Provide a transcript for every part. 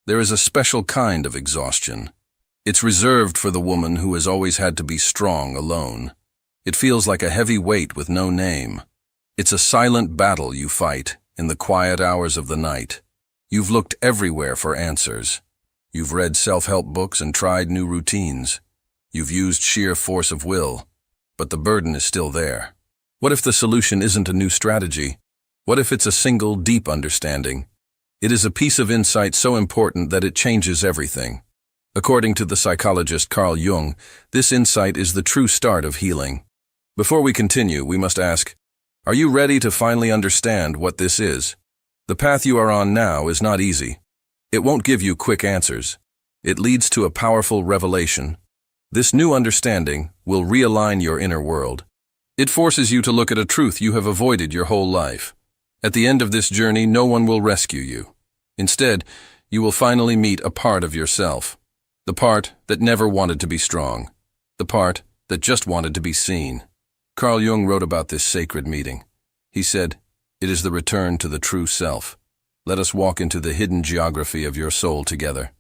there is a special kind of exhaustion. It's reserved for the woman who has always had to be strong alone. It feels like a heavy weight with no name. It's a silent battle you fight in the quiet hours of the night. You've looked everywhere for answers. You've read self-help books and tried new routines. You've used sheer force of will, but the burden is still there. What if the solution isn't a new strategy? What if it's a single, deep understanding? It is a piece of insight so important that it changes everything. According to the psychologist Carl Jung, this insight is the true start of healing. Before we continue, we must ask, are you ready to finally understand what this is? The path you are on now is not easy. It won't give you quick answers. It leads to a powerful revelation. This new understanding will realign your inner world. It forces you to look at a truth you have avoided your whole life. At the end of this journey, no one will rescue you. Instead, you will finally meet a part of yourself. The part that never wanted to be strong. The part that just wanted to be seen. Carl Jung wrote about this sacred meeting. He said, "It is the return to the true self. Let us walk into the hidden geography of your soul together.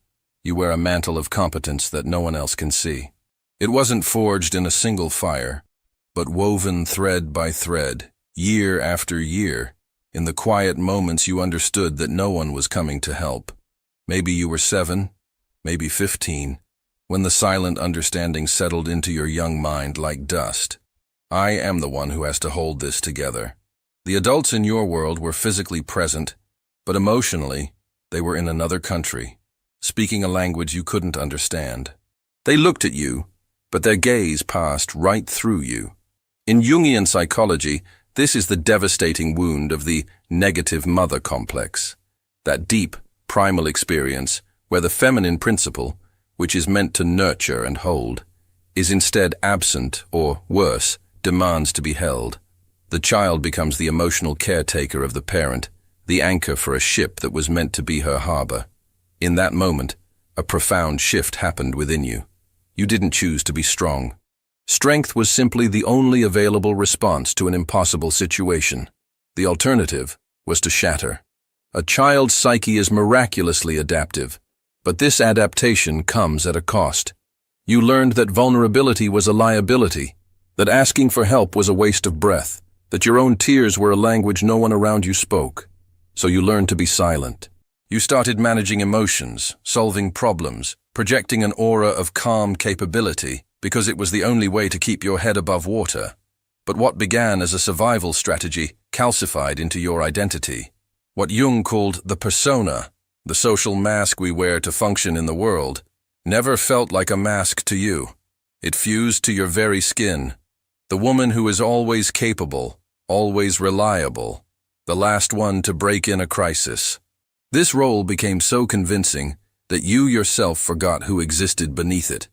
You wear a mantle of competence that no one else can see. It wasn't forged in a single fire, but woven thread by thread, year after year. In the quiet moments you understood that no one was coming to help. Maybe you were 7, maybe 15, when the silent understanding settled into your young mind like dust. I am the one who has to hold this together. The adults in your world were physically present, but emotionally, they were in another country, speaking a language you couldn't understand. They looked at you, but their gaze passed right through you. In Jungian psychology, this is the devastating wound of the negative mother complex. That deep, primal experience where the feminine principle, which is meant to nurture and hold, is instead absent or, worse, demands to be held. The child becomes the emotional caretaker of the parent, the anchor for a ship that was meant to be her harbor. In that moment, a profound shift happened within you. You didn't choose to be strong. Strength was simply the only available response to an impossible situation. The alternative was to shatter. A child's psyche is miraculously adaptive, but this adaptation comes at a cost. You learned that vulnerability was a liability, that asking for help was a waste of breath, that your own tears were a language no one around you spoke. So you learned to be silent. You started managing emotions, solving problems, projecting an aura of calm capability, because it was the only way to keep your head above water. But what began as a survival strategy calcified into your identity. What Jung called the persona, the social mask we wear to function in the world, never felt like a mask to you. It fused to your very skin. The woman who is always capable, always reliable, the last one to break in a crisis. This role became so convincing that you yourself forgot who existed beneath it,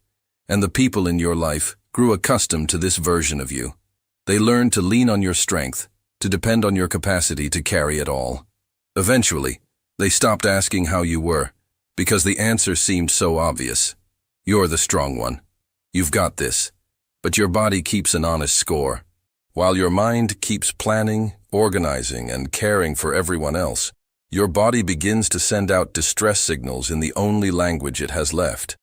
and the people in your life grew accustomed to this version of you. They learned to lean on your strength, to depend on your capacity to carry it all. Eventually, they stopped asking how you were, because the answer seemed so obvious. You're the strong one. You've got this. But your body keeps an honest score. While your mind keeps planning, organizing, and caring for everyone else, your body begins to send out distress signals in the only language it has left.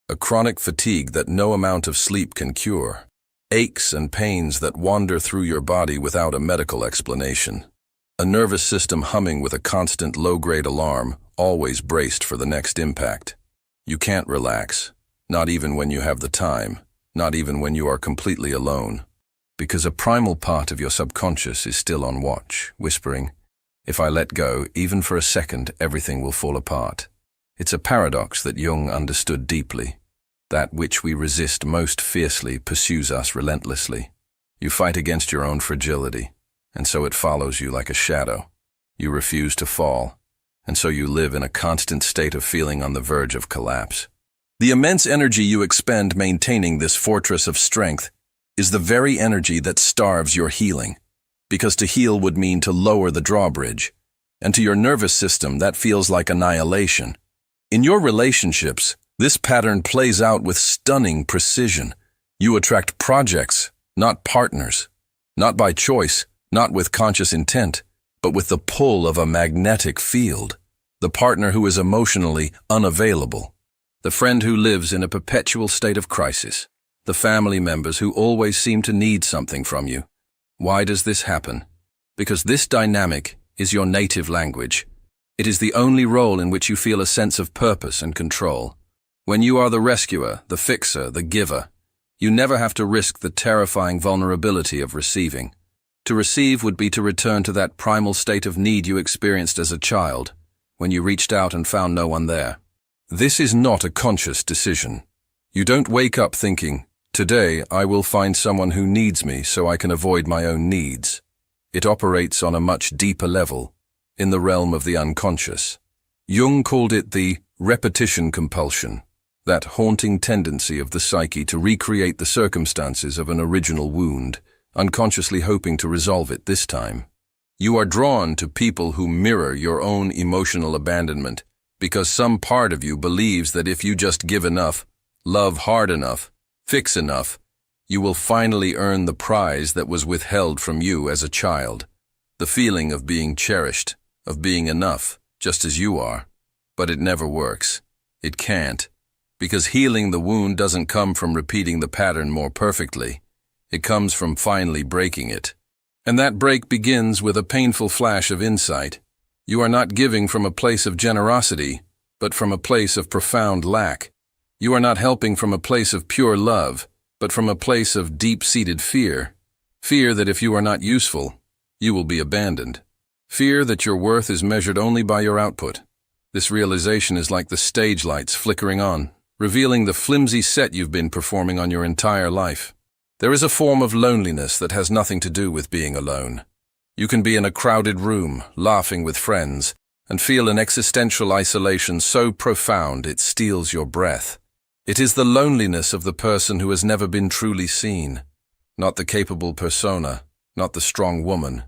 A chronic fatigue that no amount of sleep can cure. Aches and pains that wander through your body without a medical explanation. A nervous system humming with a constant low-grade alarm, always braced for the next impact. You can't relax, not even when you have the time, not even when you are completely alone, because a primal part of your subconscious is still on watch, whispering, "If I let go, even for a second, everything will fall apart." It's a paradox that Jung understood deeply. That which we resist most fiercely pursues us relentlessly. You fight against your own fragility, and so it follows you like a shadow. You refuse to fall, and so you live in a constant state of feeling on the verge of collapse. The immense energy you expend maintaining this fortress of strength is the very energy that starves your healing, because to heal would mean to lower the drawbridge, and to your nervous system that feels like annihilation. In your relationships, this pattern plays out with stunning precision. You attract projects, not partners, not by choice, not with conscious intent, but with the pull of a magnetic field. the partner who is emotionally unavailable, the friend who lives in a perpetual state of crisis, the family members who always seem to need something from you. Why does this happen? Because this dynamic is your native language. It is the only role in which you feel a sense of purpose and control. When you are the rescuer, the fixer, the giver, you never have to risk the terrifying vulnerability of receiving. To receive would be to return to that primal state of need you experienced as a child, when you reached out and found no one there. This is not a conscious decision. You don't wake up thinking, "Today I will find someone who needs me so I can avoid my own needs." It operates on a much deeper level, in the realm of the unconscious. Jung called it the repetition compulsion, that haunting tendency of the psyche to recreate the circumstances of an original wound, unconsciously hoping to resolve it this time. You are drawn to people who mirror your own emotional abandonment because some part of you believes that if you just give enough, love hard enough, fix enough, you will finally earn the prize that was withheld from you as a child. The feeling of being cherished, of being enough, just as you are. But it never works. It can't. Because healing the wound doesn't come from repeating the pattern more perfectly. It comes from finally breaking it. And that break begins with a painful flash of insight. You are not giving from a place of generosity, but from a place of profound lack. You are not helping from a place of pure love, but from a place of deep-seated fear. Fear that if you are not useful, you will be abandoned. Fear that your worth is measured only by your output. This realization is like the stage lights flickering on, revealing the flimsy set you've been performing on your entire life. There is a form of loneliness that has nothing to do with being alone. You can be in a crowded room, laughing with friends, and feel an existential isolation so profound it steals your breath. It is the loneliness of the person who has never been truly seen, not the capable persona, not the strong woman,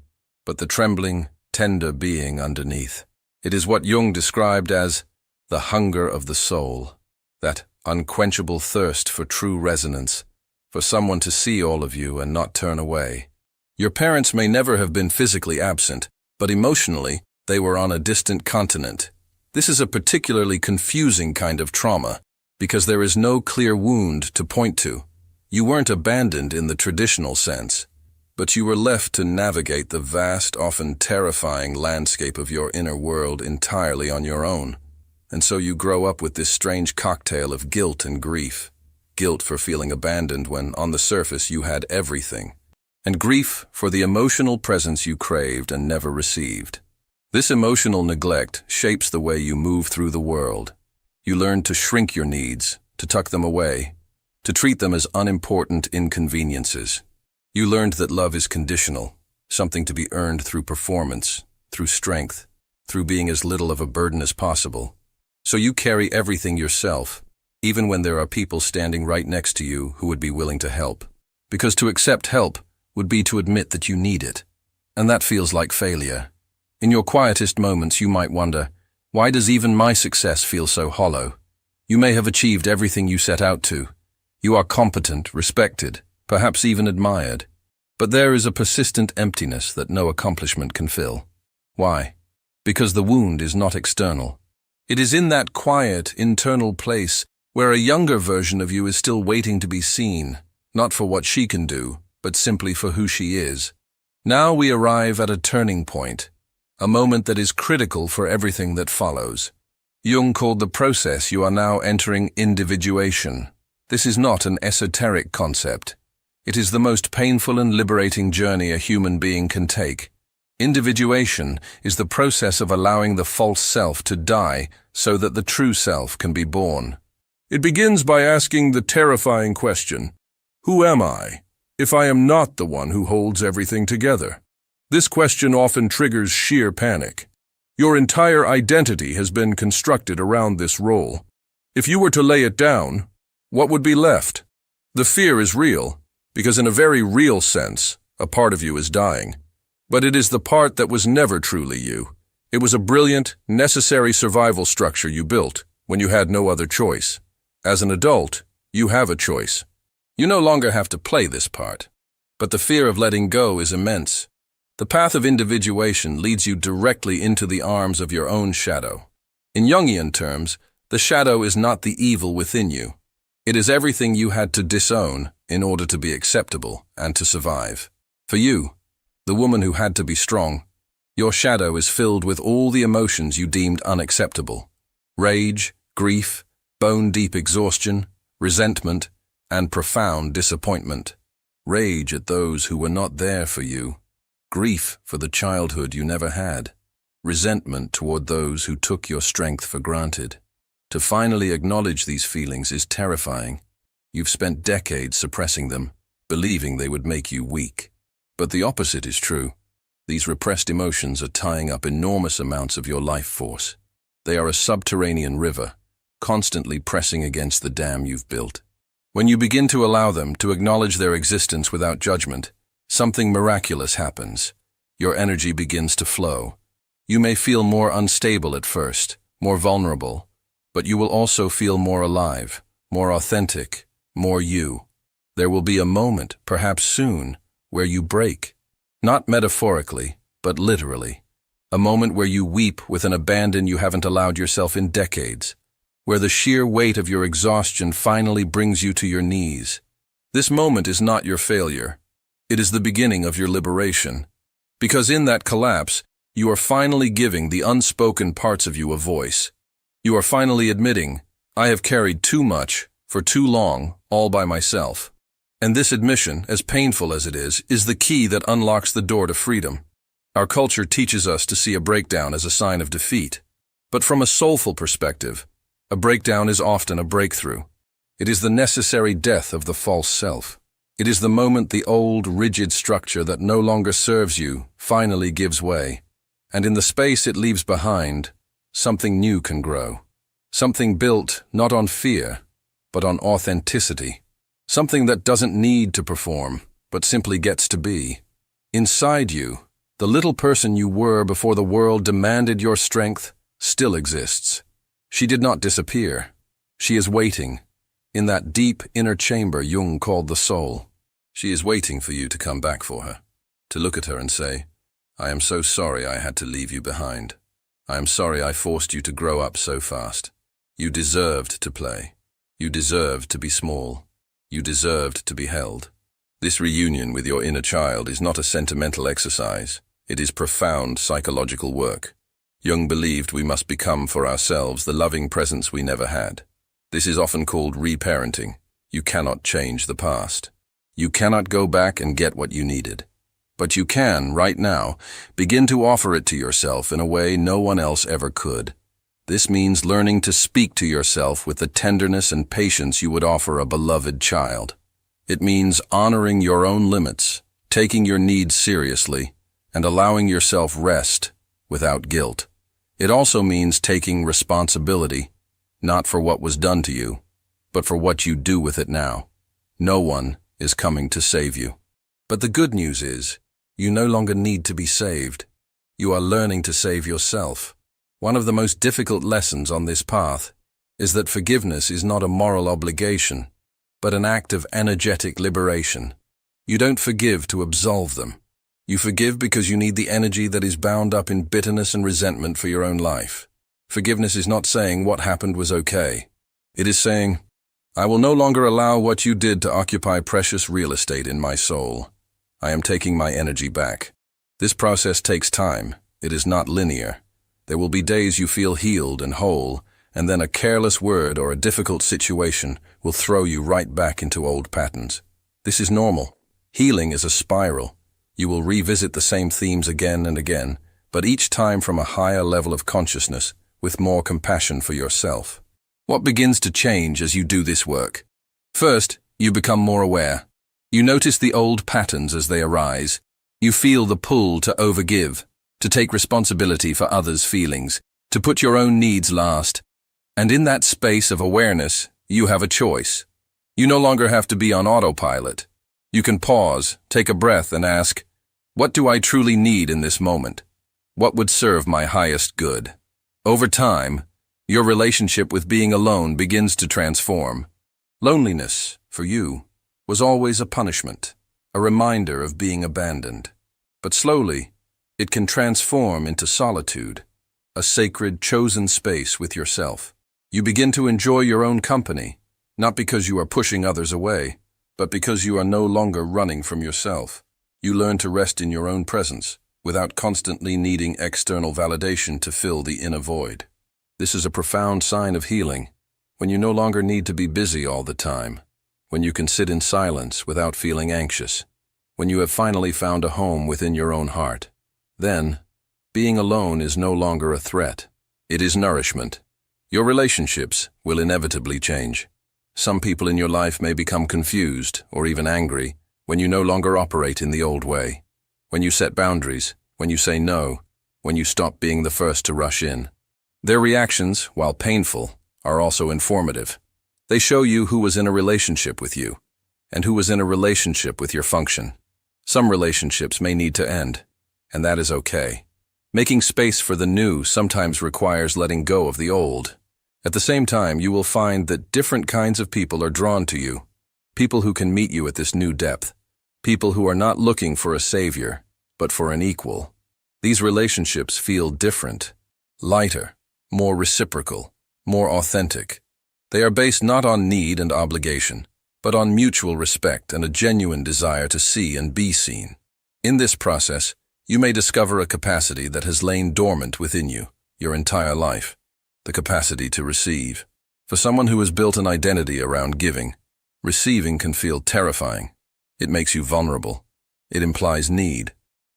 but the trembling, tender being underneath. It is what Jung described as the hunger of the soul, that unquenchable thirst for true resonance, for someone to see all of you and not turn away. Your parents may never have been physically absent, but emotionally, they were on a distant continent. This is a particularly confusing kind of trauma, because there is no clear wound to point to. You weren't abandoned in the traditional sense, but you were left to navigate the vast, often terrifying landscape of your inner world entirely on your own. And so you grow up with this strange cocktail of guilt and grief. Guilt for feeling abandoned when, on the surface, you had everything. And grief for the emotional presence you craved and never received. This emotional neglect shapes the way you move through the world. You learn to shrink your needs, to tuck them away, to treat them as unimportant inconveniences. You learned that love is conditional, something to be earned through performance, through strength, through being as little of a burden as possible. So you carry everything yourself, even when there are people standing right next to you who would be willing to help. Because to accept help would be to admit that you need it. And that feels like failure. In your quietest moments, you might wonder, why does even my success feel so hollow? You may have achieved everything you set out to. You are competent, respected, perhaps even admired. But there is a persistent emptiness that no accomplishment can fill. Why? Because the wound is not external. It is in that quiet, internal place where a younger version of you is still waiting to be seen, not for what she can do, but simply for who she is. Now we arrive at a turning point, a moment that is critical for everything that follows. Jung called the process you are now entering individuation. This is not an esoteric concept. It is the most painful and liberating journey a human being can take. Individuation is the process of allowing the false self to die so that the true self can be born. It begins by asking the terrifying question, who am I, if I am not the one who holds everything together? This question often triggers sheer panic. Your entire identity has been constructed around this role. If you were to lay it down, what would be left? The fear is real, because in a very real sense, a part of you is dying. But it is the part that was never truly you. It was a brilliant, necessary survival structure you built when you had no other choice. As an adult, you have a choice. You no longer have to play this part. But the fear of letting go is immense. The path of individuation leads you directly into the arms of your own shadow. In Jungian terms, the shadow is not the evil within you. It is everything you had to disown in order to be acceptable and to survive. For you, the woman who had to be strong, your shadow is filled with all the emotions you deemed unacceptable. Rage, grief, bone-deep exhaustion, resentment, and profound disappointment. Rage at those who were not there for you. Grief for the childhood you never had. Resentment toward those who took your strength for granted. To finally acknowledge these feelings is terrifying. You've spent decades suppressing them, believing they would make you weak. But the opposite is true. These repressed emotions are tying up enormous amounts of your life force. They are a subterranean river, constantly pressing against the dam you've built. When you begin to allow them to acknowledge their existence without judgment, something miraculous happens. Your energy begins to flow. You may feel more unstable at first, more vulnerable, but you will also feel more alive, more authentic, more you. There will be a moment, perhaps soon, where you break. Not metaphorically, but literally. A moment where you weep with an abandon you haven't allowed yourself in decades. Where the sheer weight of your exhaustion finally brings you to your knees. This moment is not your failure. It is the beginning of your liberation. Because in that collapse, you are finally giving the unspoken parts of you a voice. You are finally admitting, I have carried too much, for too long, all by myself. And this admission, as painful as it is the key that unlocks the door to freedom. Our culture teaches us to see a breakdown as a sign of defeat. But from a soulful perspective, a breakdown is often a breakthrough. It is the necessary death of the false self. It is the moment the old, rigid structure that no longer serves you finally gives way. And in the space it leaves behind, something new can grow. Something built not on fear, but on authenticity. Something that doesn't need to perform, but simply gets to be. Inside you, the little person you were before the world demanded your strength still exists. She did not disappear. She is waiting, in that deep inner chamber Jung called the soul. She is waiting for you to come back for her, to look at her and say, I am so sorry I had to leave you behind. I am sorry I forced you to grow up so fast. You deserved to play. You deserved to be small. You deserved to be held. This reunion with your inner child is not a sentimental exercise. It is profound psychological work. Jung believed we must become for ourselves the loving presence we never had. This is often called reparenting. You cannot change the past. You cannot go back and get what you needed. But you can, right now, begin to offer it to yourself in a way no one else ever could. This means learning to speak to yourself with the tenderness and patience you would offer a beloved child. It means honoring your own limits, taking your needs seriously, and allowing yourself rest without guilt. It also means taking responsibility, not for what was done to you, but for what you do with it now. No one is coming to save you. But the good news is, you no longer need to be saved. You are learning to save yourself. One of the most difficult lessons on this path is that forgiveness is not a moral obligation, but an act of energetic liberation. You don't forgive to absolve them. You forgive because you need the energy that is bound up in bitterness and resentment for your own life. Forgiveness is not saying what happened was okay. It is saying, I will no longer allow what you did to occupy precious real estate in my soul. I am taking my energy back. This process takes time. It is not linear. There will be days you feel healed and whole, and then a careless word or a difficult situation will throw you right back into old patterns. This is normal. Healing is a spiral. You will revisit the same themes again and again, but each time from a higher level of consciousness, with more compassion for yourself. What begins to change as you do this work? First, you become more aware. You notice the old patterns as they arise. You feel the pull to overgive, to take responsibility for others' feelings, to put your own needs last. And in that space of awareness, you have a choice. You no longer have to be on autopilot. You can pause, take a breath, and ask, what do I truly need in this moment? What would serve my highest good? Over time, your relationship with being alone begins to transform. Loneliness, for you, was always a punishment, a reminder of being abandoned. But slowly, it can transform into solitude, a sacred, chosen space with yourself. You begin to enjoy your own company, not because you are pushing others away, but because you are no longer running from yourself. You learn to rest in your own presence, without constantly needing external validation to fill the inner void. This is a profound sign of healing, when you no longer need to be busy all the time, when you can sit in silence without feeling anxious, when you have finally found a home within your own heart. Then, being alone is no longer a threat. It is nourishment. Your relationships will inevitably change. Some people in your life may become confused or even angry when you no longer operate in the old way, when you set boundaries, when you say no, when you stop being the first to rush in. Their reactions, while painful, are also informative. They show you who was in a relationship with you, and who was in a relationship with your function. Some relationships may need to end, and that is okay. Making space for the new sometimes requires letting go of the old. At the same time, you will find that different kinds of people are drawn to you. People who can meet you at this new depth. People who are not looking for a savior, but for an equal. These relationships feel different, lighter, more reciprocal, more authentic. They are based not on need and obligation, but on mutual respect and a genuine desire to see and be seen. In this process, you may discover a capacity that has lain dormant within you your entire life, the capacity to receive. For someone who has built an identity around giving, receiving can feel terrifying. It makes you vulnerable. It implies need.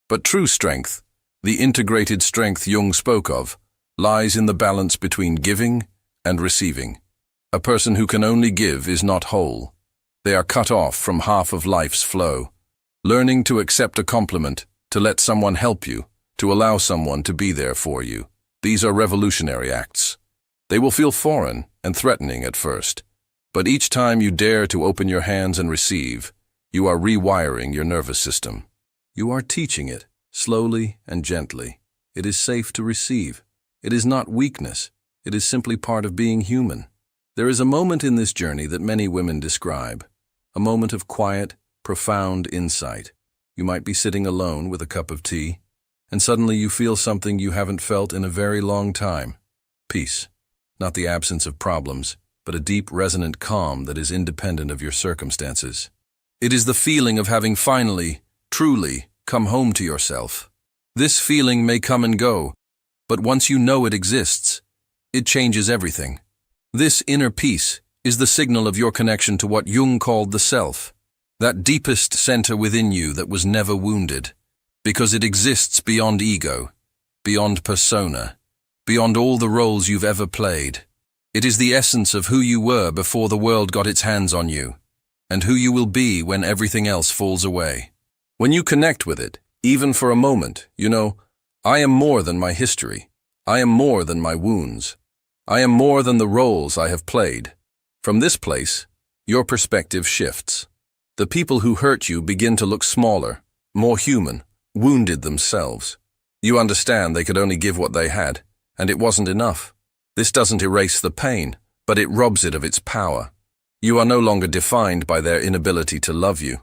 But true strength, the integrated strength Jung spoke of, lies in the balance between giving and receiving. A person who can only give is not whole. They are cut off from half of life's flow. Learning to accept a compliment, to let someone help you, to allow someone to be there for you. These are revolutionary acts. They will feel foreign and threatening at first, but each time you dare to open your hands and receive, you are rewiring your nervous system. You are teaching it, slowly and gently. It is safe to receive. It is not weakness. It is simply part of being human. There is a moment in this journey that many women describe, a moment of quiet, profound insight. You might be sitting alone with a cup of tea, and suddenly you feel something you haven't felt in a very long time. Peace. Not the absence of problems, but a deep, resonant calm that is independent of your circumstances. It is the feeling of having finally, truly, come home to yourself. This feeling may come and go, but once you know it exists, it changes everything. This inner peace is the signal of your connection to what Jung called the self, that deepest center within you that was never wounded, because it exists beyond ego, beyond persona, beyond all the roles you've ever played. It is the essence of who you were before the world got its hands on you, and who you will be when everything else falls away. When you connect with it, even for a moment, you know, I am more than my history. I am more than my wounds. I am more than the roles I have played. From this place, your perspective shifts. The people who hurt you begin to look smaller, more human, wounded themselves. You understand they could only give what they had, and it wasn't enough. This doesn't erase the pain, but it robs it of its power. You are no longer defined by their inability to love you.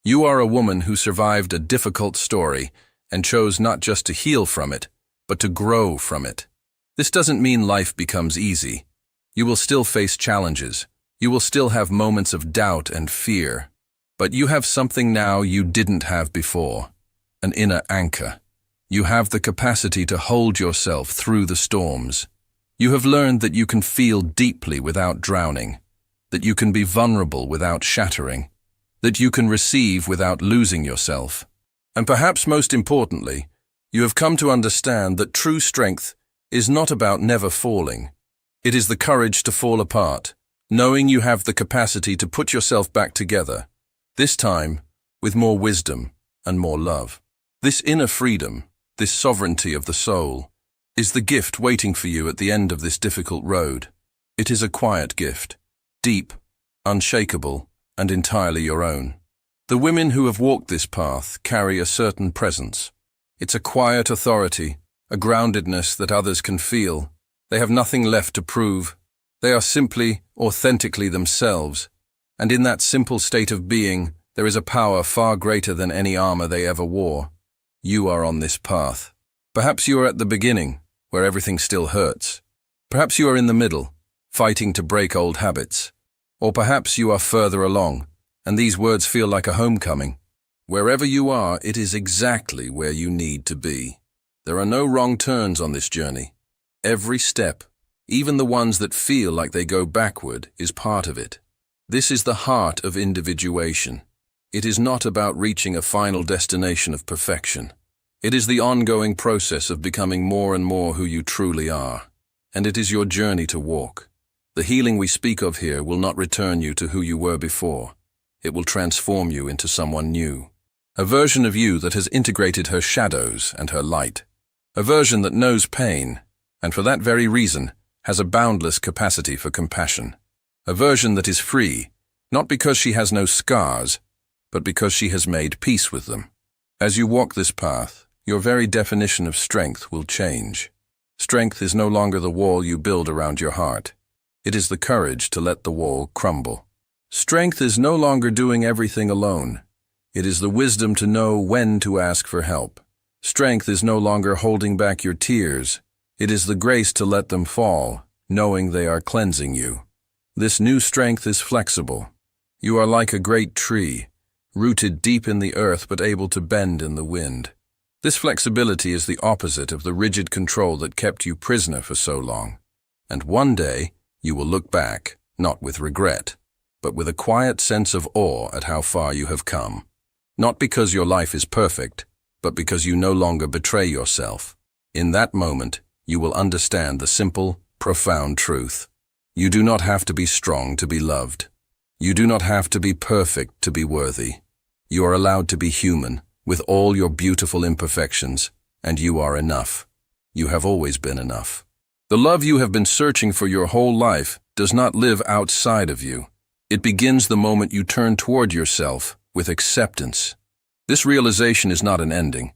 You are a woman who survived a difficult story and chose not just to heal from it, but to grow from it. This doesn't mean life becomes easy. You will still face challenges. You will still have moments of doubt and fear. But you have something now you didn't have before, an inner anchor. You have the capacity to hold yourself through the storms. You have learned that you can feel deeply without drowning, that you can be vulnerable without shattering, that you can receive without losing yourself. And perhaps most importantly, you have come to understand that true strength is not about never falling. It is the courage to fall apart, knowing you have the capacity to put yourself back together, this time with more wisdom and more love. This inner freedom, this sovereignty of the soul, is the gift waiting for you at the end of this difficult road. It is a quiet gift, deep, unshakable, and entirely your own. The women who have walked this path carry a certain presence. It's a quiet authority, a groundedness that others can feel. They have nothing left to prove. They are simply, authentically themselves. And in that simple state of being, there is a power far greater than any armor they ever wore. You are on this path. Perhaps you are at the beginning, where everything still hurts. Perhaps you are in the middle, fighting to break old habits. Or perhaps you are further along, and these words feel like a homecoming. Wherever you are, it is exactly where you need to be. There are no wrong turns on this journey. Every step, even the ones that feel like they go backward, is part of it. This is the heart of individuation. It is not about reaching a final destination of perfection. It is the ongoing process of becoming more and more who you truly are. And it is your journey to walk. The healing we speak of here will not return you to who you were before. It will transform you into someone new. A version of you that has integrated her shadows and her light. A version that knows pain, and for that very reason, has a boundless capacity for compassion. A version that is free, not because she has no scars, but because she has made peace with them. As you walk this path, your very definition of strength will change. Strength is no longer the wall you build around your heart. It is the courage to let the wall crumble. Strength is no longer doing everything alone. It is the wisdom to know when to ask for help. Strength is no longer holding back your tears. It is the grace to let them fall, knowing they are cleansing you. This new strength is flexible. You are like a great tree, rooted deep in the earth but able to bend in the wind. This flexibility is the opposite of the rigid control that kept you prisoner for so long. And one day, you will look back, not with regret, but with a quiet sense of awe at how far you have come. Not because your life is perfect, but because you no longer betray yourself. In that moment, you will understand the simple, profound truth. You do not have to be strong to be loved. You do not have to be perfect to be worthy. You are allowed to be human, with all your beautiful imperfections, and you are enough. You have always been enough. The love you have been searching for your whole life does not live outside of you. It begins the moment you turn toward yourself with acceptance. This realization is not an ending.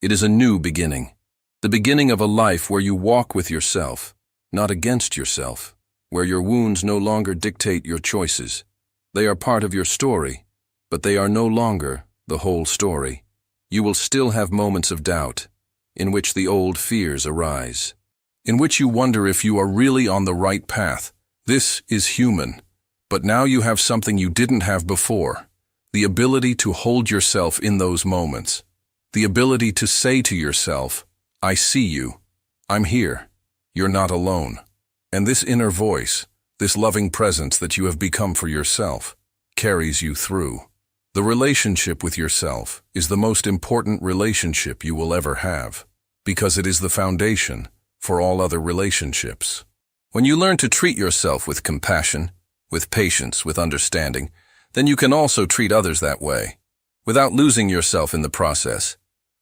It is a new beginning. The beginning of a life where you walk with yourself, not against yourself, where your wounds no longer dictate your choices. They are part of your story, but they are no longer the whole story. You will still have moments of doubt, in which the old fears arise, in which you wonder if you are really on the right path. This is human, but now you have something you didn't have before. The ability to hold yourself in those moments. The ability to say to yourself, I see you. I'm here. You're not alone. And this inner voice, this loving presence that you have become for yourself, carries you through. The relationship with yourself is the most important relationship you will ever have, because it is the foundation for all other relationships. When you learn to treat yourself with compassion, with patience, with understanding, then you can also treat others that way, without losing yourself in the process,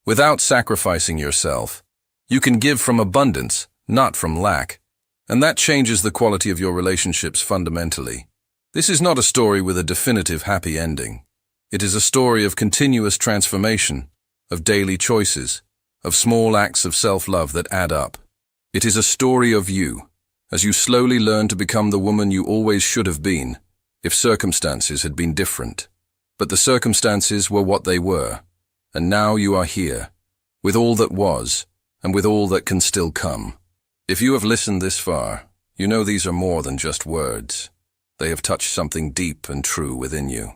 without sacrificing yourself. You can give from abundance, not from lack, and that changes the quality of your relationships fundamentally. This is not a story with a definitive happy ending. It is a story of continuous transformation, of daily choices, of small acts of self-love that add up. It is a story of you, as you slowly learn to become the woman you always should have been, if circumstances had been different. But the circumstances were what they were, and now you are here, with all that was, and with all that can still come. If you have listened this far, you know these are more than just words. They have touched something deep and true within you.